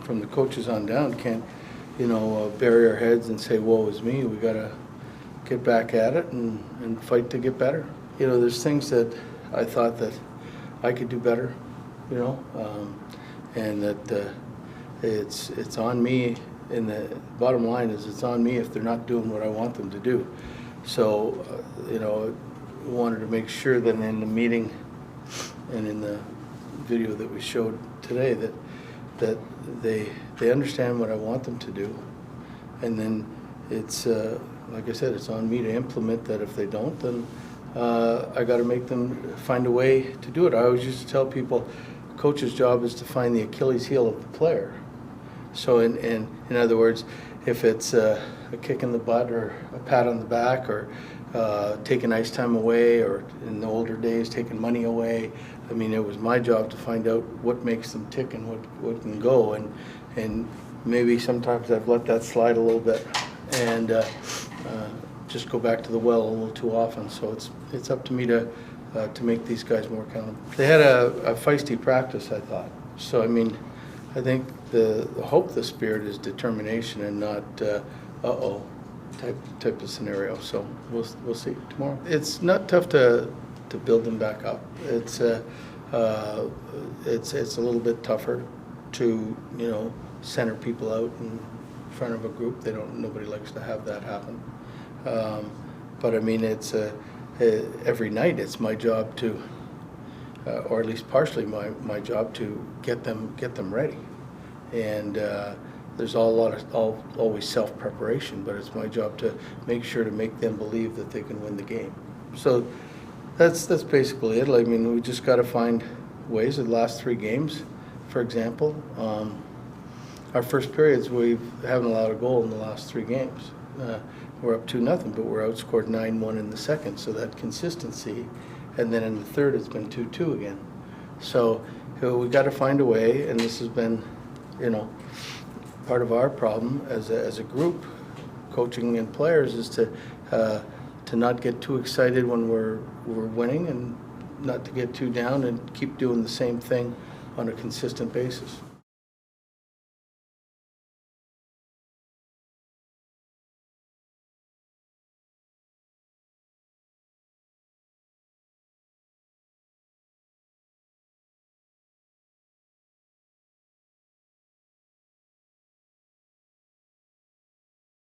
from the coaches on down can't, bury our heads and say, woe is me. We got to get back at it and fight to get better. There's things that I thought that I could do better, and that it's on me. And the bottom line is it's on me if they're not doing what I want them to do. So, I wanted to make sure that in the meeting and in the video that we showed today that they understand what I want them to do. And then it's, like I said, it's on me to implement that. If they don't, then I got to make them find a way to do it. I always used to tell people, coach's job is to find the Achilles heel of the player. So in other words, if it's a kick in the butt or a pat on the back or taking ice time away, or in the older days taking money away, I mean, it was my job to find out what makes them tick and what can go. And maybe sometimes I've let that slide a little bit and just go back to the well a little too often. So it's up to me to make these guys more accountable. They had a feisty practice, I thought. So I mean, I think the hope, the spirit is determination and not uh-oh type of scenario. So we'll see tomorrow. It's not tough to build them back up. It's a little bit tougher to center people out in front of a group. Nobody likes to have that happen. But I mean, it's every night it's my job to, or at least partially my job to get them ready. And there's always self-preparation, but it's my job to make sure to make them believe that they can win the game. So that's basically it. I mean, we just got to find ways. The last 3 games, for example, our first periods we haven't allowed a goal in the last 3 games. We're up 2-0, but we're outscored 9-1 in the second. So that consistency, and then in the third it's been 2-2 again. So we got to find a way, and this has been, part of our problem as a group, coaching and players, is to not get too excited when we're winning, and not to get too down, and keep doing the same thing on a consistent basis.